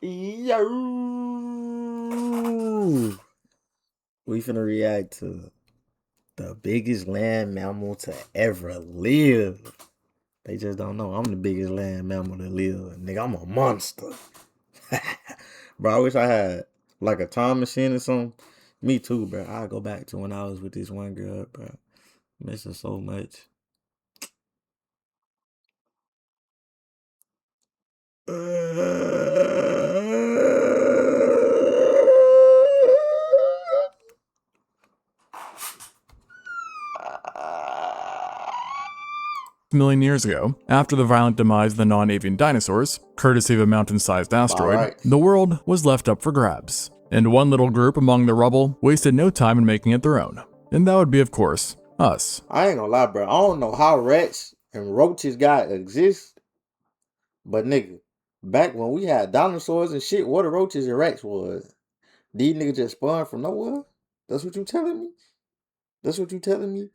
Yo, we finna react to the biggest land mammal to ever live. They just don't know I'm the biggest land mammal to live. Nigga, I'm a monster. Bro, I wish I had like a time machine or something. Me too, bro. I'll go back to when I was with this one girl, bro. Miss her so much. Million years ago, after the violent demise of the non-avian dinosaurs, courtesy of a mountain-sized asteroid, Alright. the world was left up for grabs. And one little group among the rubble wasted no time in making it their own. And that would be, of course, us. I ain't gonna lie, bro. I don't know how rats and roaches got exist, but nigga, back when we had dinosaurs and shit, what the roaches and rats was? These niggas just spawned from nowhere? That's what you telling me? That's what you telling me?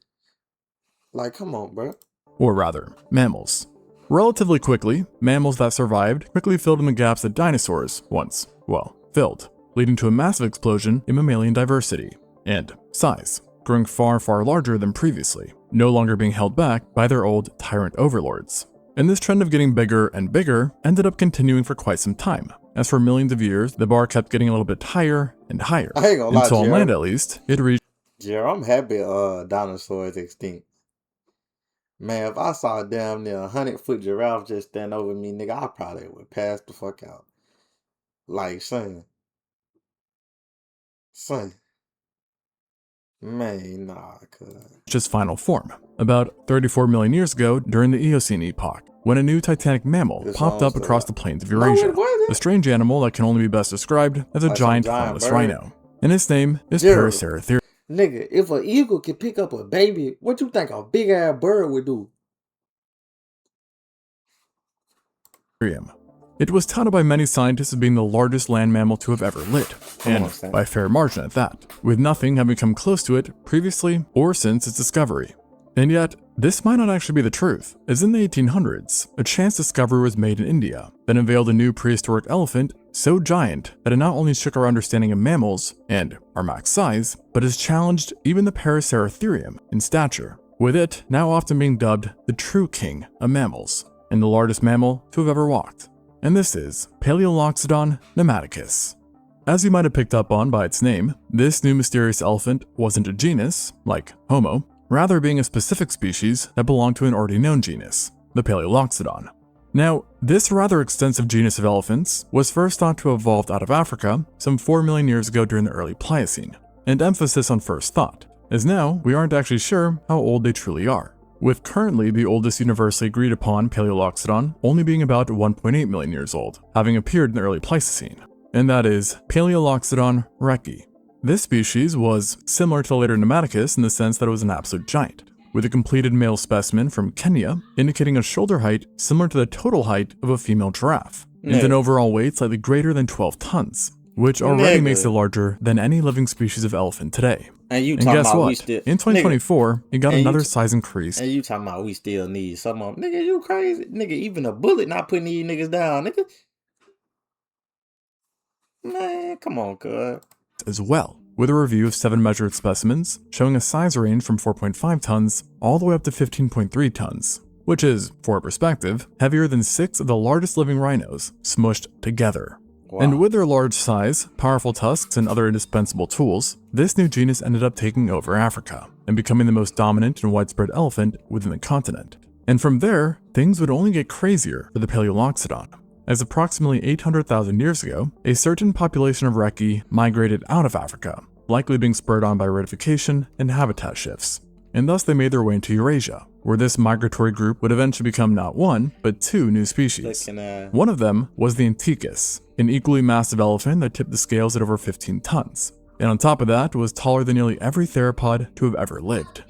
Like, come on, bro. Or rather, mammals. Relatively quickly, mammals that survived quickly filled in the gaps that dinosaurs once, well, filled, leading to a massive explosion in mammalian diversity and size, growing far, far larger than previously, no longer being held back by their old tyrant overlords. And this trend of getting bigger and bigger ended up continuing for quite some time, as for millions of years, the bar kept getting a little bit higher and higher, I ain't gonna lie, until on Jared. land at least, it reached I'm happy dinosaurs extinct. Man, if I saw a damn near 100-foot giraffe just stand over me, nigga, I probably would pass the fuck out. Like, son. Man, nah, cuz. its final form, about 34 million years ago during the Eocene epoch, when a new titanic mammal This popped one up was across the- the plains of No, Eurasia, it wasn't. a strange animal that can only be best described as a Like some giant giant hornless bird. rhino. And its name is Gerald. Paraceratherium. Nigga, if an eagle could pick up a baby, what you think a big ass bird would do? It was touted by many scientists as being the largest land mammal to have ever lived, and by a fair margin at that, with nothing having come close to it previously or since its discovery. And yet, this might not actually be the truth, as in the 1800s, a chance discovery was made in India that unveiled a new prehistoric elephant so giant that it not only shook our understanding of mammals and our max size, but has challenged even the Paraceratherium in stature, with it now often being dubbed the true king of mammals, and the largest mammal to have ever walked. And this is Paleoloxodon pneumaticus. As you might have picked up on by its name, this new mysterious elephant wasn't a genus, like Homo, rather being a specific species that belonged to an already known genus, the Paleoloxodon. Now, this rather extensive genus of elephants was first thought to have evolved out of Africa some 4 million years ago during the early Pliocene, and emphasis on first thought, as now we aren't actually sure how old they truly are, with currently the oldest universally agreed upon Paleoloxodon only being about 1.8 million years old, having appeared in the early Pleistocene, and that is Paleoloxodon recki. This species was similar to the later Pneumaticus in the sense that it was an absolute giant, with a completed male specimen from Kenya indicating a shoulder height similar to the total height of a female giraffe, and an overall weight slightly greater than 12 tons, which already makes it larger than any living species of elephant today. And you And talking guess about we what? still In 2024, it got and you another t- size increase. And you talking about we still need some of them. Nigga, you crazy? Nigga, even a bullet not putting these niggas down, nigga. Man, come on, cuz. As well, with a review of 7 measured specimens showing a size range from 4.5 tons all the way up to 15.3 tons, which is, for perspective, heavier than 6 of the largest living rhinos smushed together. Wow. And with their large size, powerful tusks, and other indispensable tools, this new genus ended up taking over Africa and becoming the most dominant and widespread elephant within the continent. And from there, things would only get crazier for the Paleoloxodon, as approximately 800,000 years ago, a certain population of recki migrated out of Africa, likely being spurred on by redification and habitat shifts. And thus they made their way into Eurasia, where this migratory group would eventually become not 1, but 2 new species. One of them was the Anticus, an equally massive elephant that tipped the scales at over 15 tons, and on top of that was taller than nearly every theropod to have ever lived.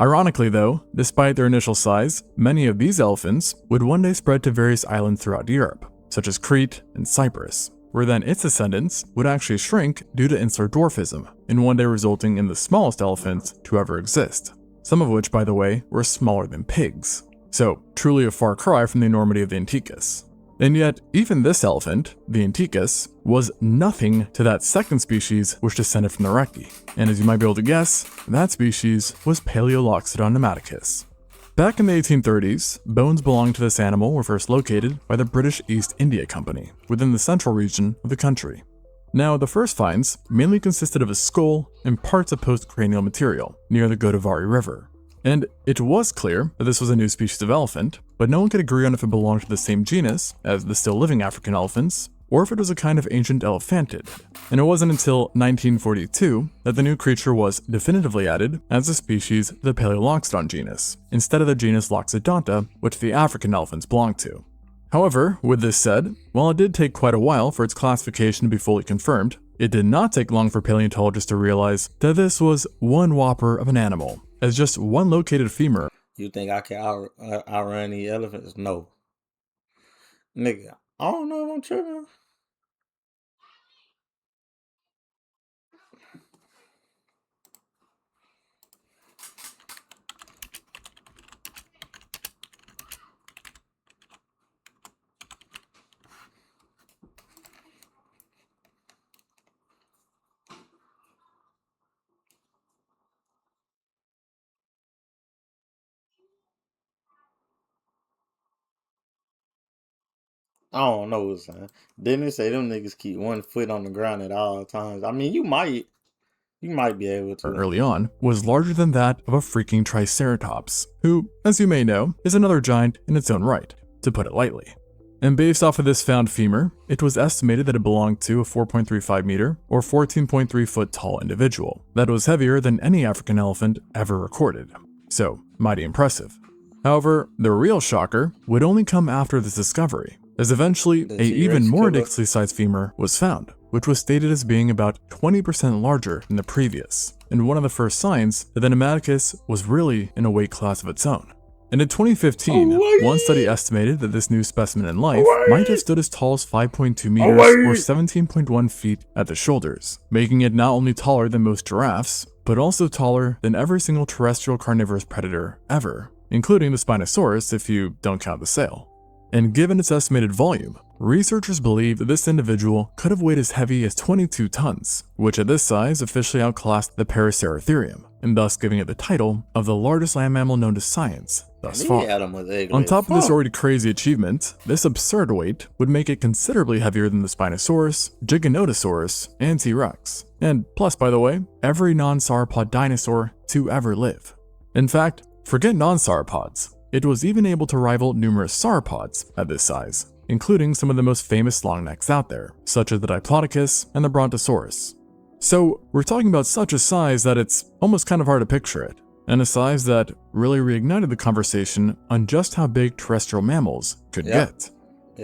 Ironically though, despite their initial size, many of these elephants would one day spread to various islands throughout Europe, such as Crete and Cyprus, where then its descendants would actually shrink due to insular dwarfism, and one day resulting in the smallest elephants to ever exist, some of which, by the way, were smaller than pigs. So, truly a far cry from the enormity of the Anticus. And yet, even this elephant, the Anticus, was nothing to that second species which descended from the Reki. And as you might be able to guess, that species was Paleoloxodon pneumaticus. Back in the 1830s, bones belonging to this animal were first located by the British East India Company within the central region of the country. Now, the first finds mainly consisted of a skull and parts of postcranial material near the Godavari River. And it was clear that this was a new species of elephant, but no one could agree on if it belonged to the same genus as the still living African elephants, or if it was a kind of ancient elephantid. And it wasn't until 1942 that the new creature was definitively added as a species to the Paleoloxodon genus, instead of the genus Loxodonta, which the African elephants belonged to. However, with this said, while it did take quite a while for its classification to be fully confirmed, it did not take long for paleontologists to realize that this was one whopper of an animal, as just one located femur. You think I can outrun the elephants? No. Nigga, I don't know if I'm tripping. I don't know, son. Didn't it say them niggas keep one foot on the ground at all times? I mean, you might be able to. Early on, was larger than that of a freaking Triceratops, who, as you may know, is another giant in its own right, to put it lightly. And based off of this found femur, it was estimated that it belonged to a 4.35 meter or 14.3 foot tall individual that was heavier than any African elephant ever recorded. So, mighty impressive. However, the real shocker would only come after this discovery, as eventually a even more ridiculously sized femur was found, which was stated as being about 20% larger than the previous, and one of the first signs that the Pneumaticus was really in a weight class of its own. And in 2015, one study estimated that this new specimen in life might have stood as tall as 5.2 meters or 17.1 feet at the shoulders, making it not only taller than most giraffes, but also taller than every single terrestrial carnivorous predator ever, including the Spinosaurus if you don't count the sail. And given its estimated volume, researchers believe that this individual could have weighed as heavy as 22 tons, which at this size officially outclassed the Paraceratherium, and thus giving it the title of the largest land mammal known to science thus far. On top of this already crazy achievement, this absurd weight would make it considerably heavier than the Spinosaurus, Giganotosaurus, and T-Rex. And plus, by the way, every non-sauropod dinosaur to ever live. In fact, forget non-sauropods. It was even able to rival numerous sauropods at this size, including some of the most famous longnecks out there, such as the Diplodocus and the Brontosaurus. So, we're talking about such a size that it's almost kind of hard to picture it, and a size that really reignited the conversation on just how big terrestrial mammals could get.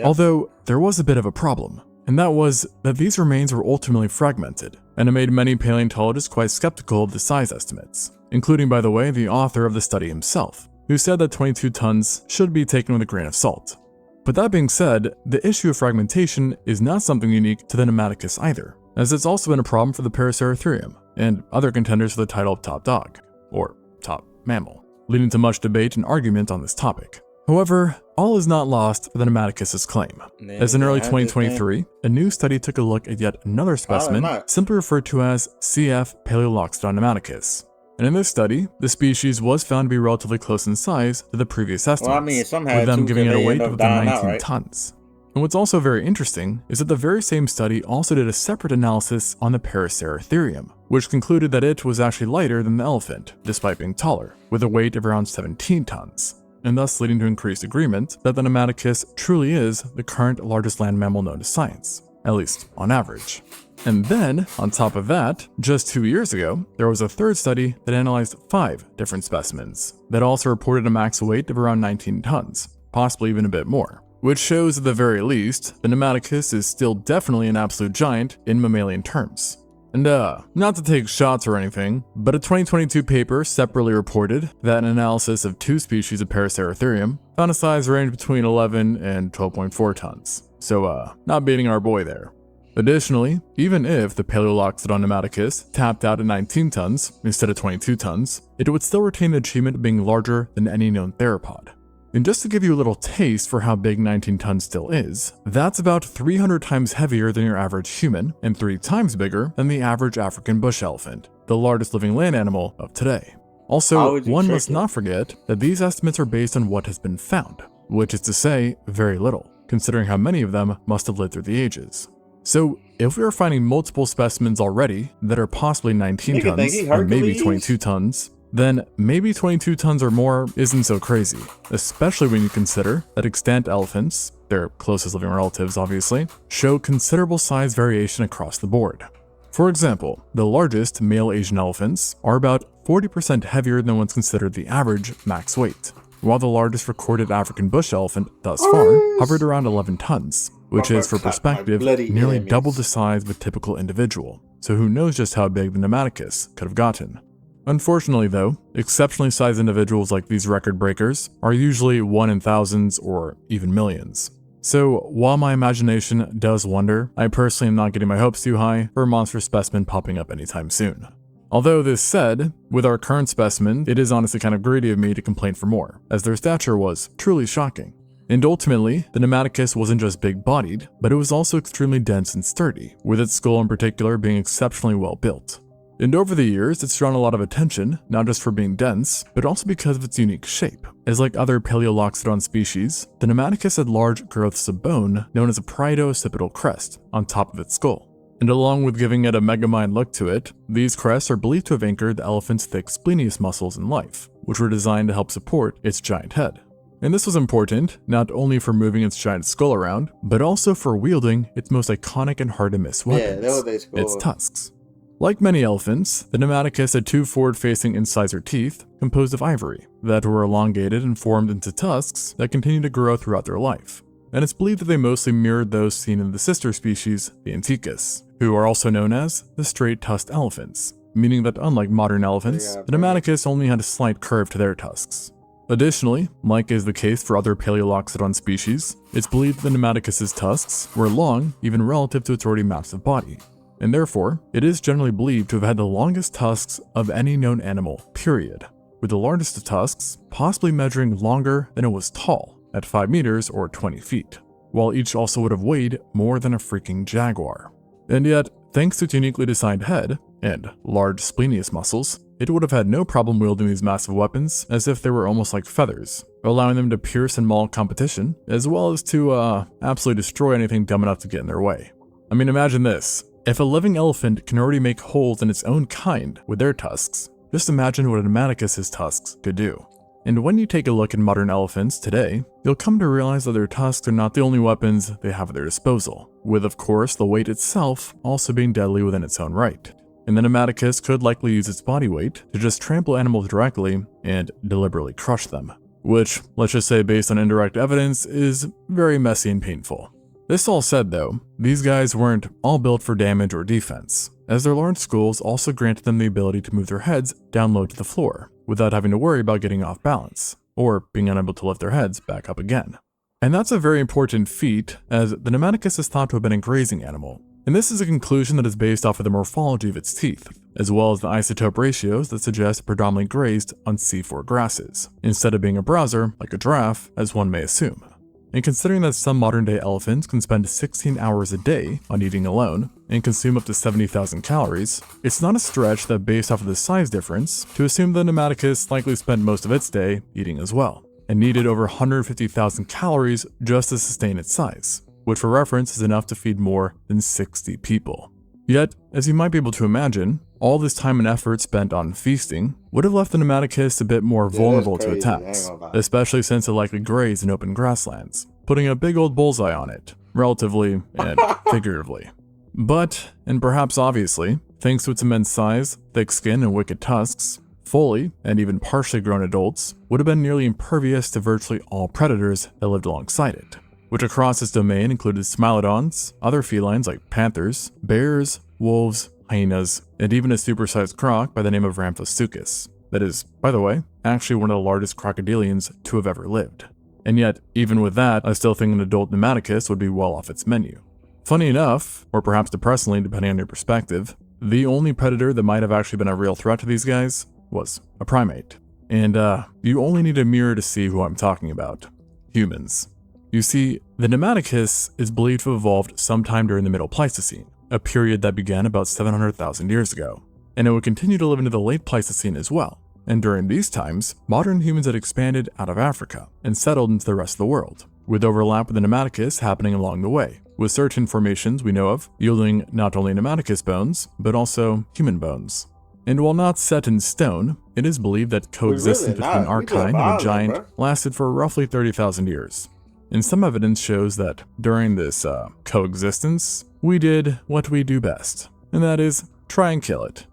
Although, there was a bit of a problem, and that was that these remains were ultimately fragmented, and it made many paleontologists quite skeptical of the size estimates, including, by the way, the author of the study himself, who said that 22 tons should be taken with a grain of salt. But that being said, the issue of fragmentation is not something unique to the Pneumaticus either, as it's also been a problem for the Paraceratherium and other contenders for the title of top dog, or top mammal, leading to much debate and argument on this topic. However, all is not lost for the Pneumaticus's claim, as in early 2023, a new study took a look at yet another specimen, simply referred to as CF Paleoloxodon pneumaticus. And in this study, the species was found to be relatively close in size to the previous estimates, with them giving it a weight of up to 19 tons. And what's also very interesting is that the very same study also did a separate analysis on the Paraceratherium, which concluded that it was actually lighter than the elephant, despite being taller, with a weight of around 17 tons, and thus leading to increased agreement that the Pneumaticus truly is the current largest land mammal known to science, at least on average. And then, on top of that, just 2 years ago, there was a third study that analyzed 5 different specimens that also reported a max weight of around 19 tons, possibly even a bit more, which shows at the very least the Pneumaticus is still definitely an absolute giant in mammalian terms. And not to take shots or anything, but a 2022 paper separately reported that an analysis of 2 species of Paraceratherium found a size range between 11 and 12.4 tons. So not beating our boy there. Additionally, even if the Paleoloxodon pneumaticus tapped out at 19 tons instead of 22 tons, it would still retain the achievement of being larger than any known theropod. And just to give you a little taste for how big 19 tons still is, that's about 300 times heavier than your average human and 3 times bigger than the average African bush elephant, the largest living land animal of today. Also, one must not forget that these estimates are based on what has been found, which is to say, very little, considering how many of them must have lived through the ages. So, if we are finding multiple specimens already that are possibly 19 tons and maybe 22 tons, then maybe 22 tons or more isn't so crazy, especially when you consider that extant elephants, their closest living relatives obviously, show considerable size variation across the board. For example, the largest male Asian elephants are about 40% heavier than what's considered the average max weight, while the largest recorded African bush elephant thus far hovered around 11 tons, which is, for perspective, nearly double the size of a typical individual, so who knows just how big the Pneumaticus could have gotten. Unfortunately though, exceptionally sized individuals like these record breakers are usually 1 in thousands or even millions. So while my imagination does wonder, I personally am not getting my hopes too high for a monster specimen popping up anytime soon. Although this said, with our current specimen, it is honestly kind of greedy of me to complain for more, as their stature was truly shocking. And ultimately, the Pneumaticus wasn't just big-bodied, but it was also extremely dense and sturdy, with its skull in particular being exceptionally well built. And over the years, it's drawn a lot of attention, not just for being dense, but also because of its unique shape. As like other Paleoloxodon species, the Pneumaticus had large growths of bone known as a parieto-occipital crest on top of its skull. And along with giving it a megamind look to it, these crests are believed to have anchored the elephant's thick splenius muscles in life, which were designed to help support its giant head. And this was important, not only for moving its giant skull around, but also for wielding its most iconic and hard-to-miss weapons, its tusks. Like many elephants, the Pneumaticus had 2 forward-facing incisor teeth composed of ivory that were elongated and formed into tusks that continued to grow throughout their life. And it's believed that they mostly mirrored those seen in the sister species, the Anticus, who are also known as the straight-tusked elephants, meaning that unlike modern elephants, the Pneumaticus only had a slight curve to their tusks. Additionally, like is the case for other Paleoloxodon species, it's believed the Pneumaticus's tusks were long even relative to its already massive body. And therefore, it is generally believed to have had the longest tusks of any known animal, period, with the largest of tusks possibly measuring longer than it was tall, at 5 meters or 20 feet, while each also would have weighed more than a freaking jaguar. And yet, thanks to its uniquely designed head, and large splenius muscles, it would have had no problem wielding these massive weapons as if they were almost like feathers, allowing them to pierce and maul competition, as well as to absolutely destroy anything dumb enough to get in their way. I mean, imagine this. If a living elephant can already make holes in its own kind with their tusks, just imagine what a Pneumaticus's tusks could do. And when you take a look at modern elephants today, you'll come to realize that their tusks are not the only weapons they have at their disposal, with of course the weight itself also being deadly within its own right. And the Pneumaticus could likely use its body weight to just trample animals directly and deliberately crush them, which, let's just say based on indirect evidence, is very messy and painful. This all said though, these guys weren't all built for damage or defense, as their large skulls also granted them the ability to move their heads down low to the floor, without having to worry about getting off balance, or being unable to lift their heads back up again. And that's a very important feat, as the Pneumaticus is thought to have been a grazing animal, and this is a conclusion that is based off of the morphology of its teeth, as well as the isotope ratios that suggest it predominantly grazed on C4 grasses, instead of being a browser like a giraffe, as one may assume. And considering that some modern-day elephants can spend 16 hours a day on eating alone and consume up to 70,000 calories, it's not a stretch that based off of the size difference to assume the Pneumaticus likely spent most of its day eating as well, and needed over 150,000 calories just to sustain its size, which for reference is enough to feed more than 60 people. Yet, as you might be able to imagine, all this time and effort spent on feasting would have left the Pneumaticus a bit more vulnerable to attacks, especially since it likely grazed in open grasslands, putting a big old bullseye on it, relatively and figuratively. But, and perhaps obviously, thanks to its immense size, thick skin, and wicked tusks, fully and even partially grown adults would have been nearly impervious to virtually all predators that lived alongside it, which across its domain included smilodons, other felines like panthers, bears, wolves, hyenas, and even a supersized croc by the name of Ramphasuchus. That is, by the way, actually one of the largest crocodilians to have ever lived. And yet, even with that, I still think an adult Pneumaticus would be well off its menu. Funny enough, or perhaps depressingly depending on your perspective, the only predator that might have actually been a real threat to these guys was a primate. And you only need a mirror to see who I'm talking about. Humans. You see, the Pneumaticus is believed to have evolved sometime during the Middle Pleistocene, a period that began about 700,000 years ago, and it would continue to live into the Late Pleistocene as well. And during these times, modern humans had expanded out of Africa and settled into the rest of the world, with overlap with the Pneumaticus happening along the way, with certain formations we know of yielding not only Pneumaticus bones, but also human bones. And while not set in stone, it is believed that coexistence between our kind and the giant lasted for roughly 30,000 years. And some evidence shows that during this coexistence, we did what we do best, and that is try and kill it.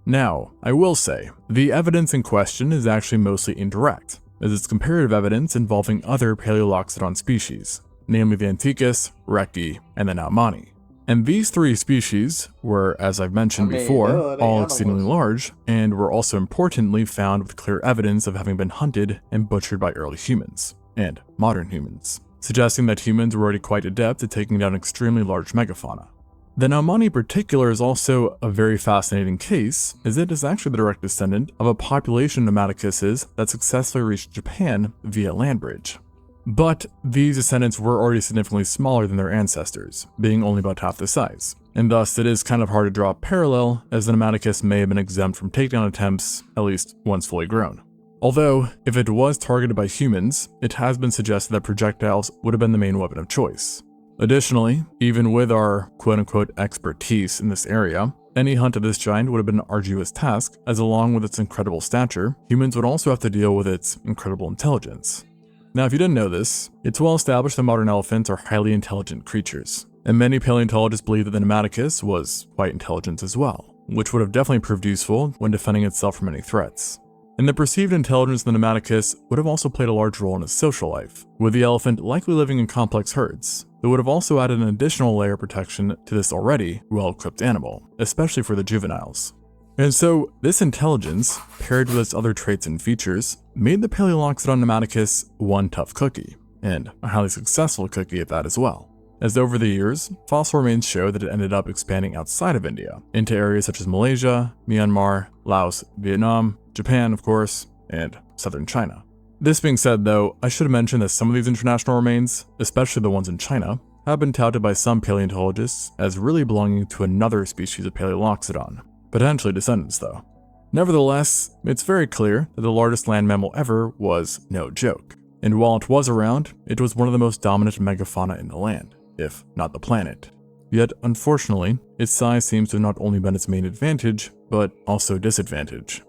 Now, I will say, the evidence in question is actually mostly indirect, as it's comparative evidence involving other Paleoloxodon species, namely the Anticus, Recti, and the Naumani. And these three species were, as I've mentioned before, all exceedingly large, and were also importantly found with clear evidence of having been hunted and butchered by early humans, and modern humans, suggesting that humans were already quite adept at taking down extremely large megafauna. The Naumani in particular is also a very fascinating case, as it is actually the direct descendant of a population of Pneumaticuses that successfully reached Japan via land bridge. But these descendants were already significantly smaller than their ancestors, being only about half the size, and thus it is kind of hard to draw a parallel, as the Pneumaticus may have been exempt from takedown attempts, at least once fully grown. Although, if it was targeted by humans, it has been suggested that projectiles would have been the main weapon of choice. Additionally, even with our quote-unquote expertise in this area, any hunt of this giant would have been an arduous task, as along with its incredible stature, humans would also have to deal with its incredible intelligence. Now, if you didn't know this, it's well established that modern elephants are highly intelligent creatures, and many paleontologists believe that the Pneumaticus was quite intelligent as well, which would have definitely proved useful when defending itself from any threats. And the perceived intelligence of the Pneumaticus would have also played a large role in its social life, with the elephant likely living in complex herds. It would have also added an additional layer of protection to this already well-equipped animal, especially for the juveniles. And so, this intelligence, paired with its other traits and features, made the Paleoloxodon Pneumaticus one tough cookie, and a highly successful cookie at that as well. As over the years, fossil remains show that it ended up expanding outside of India, into areas such as Malaysia, Myanmar, Laos, Vietnam, Japan, of course, and southern China. This being said though, I should mention that some of these international remains, especially the ones in China, have been touted by some paleontologists as really belonging to another species of Paleoloxodon, potentially descendants though. Nevertheless, it's very clear that the largest land mammal ever was no joke, and while it was around, it was one of the most dominant megafauna in the land, if not the planet. Yet, unfortunately, its size seems to have not only been its main advantage, but also disadvantage.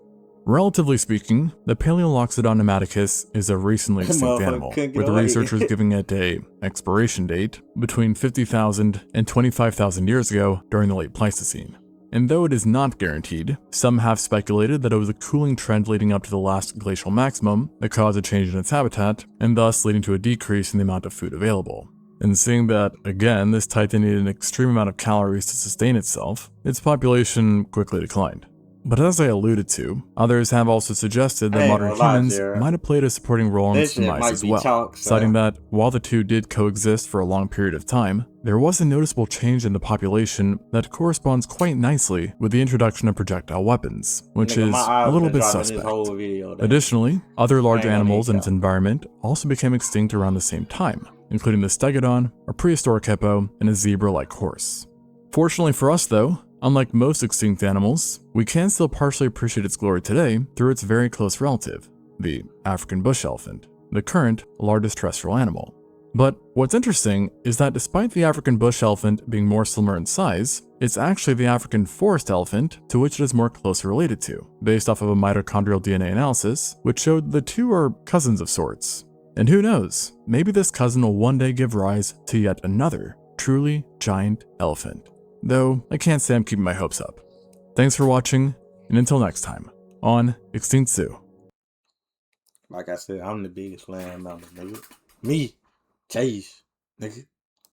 Relatively speaking, the Paleoloxodon Pneumaticus is a recently extinct animal, with researchers giving it a expiration date between 50,000 and 25,000 years ago during the late Pleistocene. And though it is not guaranteed, some have speculated that it was a cooling trend leading up to the last glacial maximum that caused a change in its habitat, and thus leading to a decrease in the amount of food available. And seeing that, again, this titan needed an extreme amount of calories to sustain itself, its population quickly declined. But as I alluded to, others have also suggested that modern humans might have played a supporting role in its demise as well, citing that while the two did coexist for a long period of time, there was a noticeable change in the population that corresponds quite nicely with the introduction of projectile weapons, which is a little bit suspect. Additionally, other large animals in its environment also became extinct around the same time, including the stegodon, a prehistoric hippo, and a zebra-like horse. Fortunately for us though, unlike most extinct animals, we can still partially appreciate its glory today through its very close relative, the African bush elephant, the current largest terrestrial animal. But what's interesting is that despite the African bush elephant being more similar in size, it's actually the African forest elephant to which it is more closely related to, based off of a mitochondrial DNA analysis, which showed the two are cousins of sorts. And who knows, maybe this cousin will one day give rise to yet another truly giant elephant. Though, I can't say I'm keeping my hopes up. Thanks for watching, and until next time, on Extinct Zoo. Like I said, I'm the biggest land mammal, nigga. Me, Chase, nigga.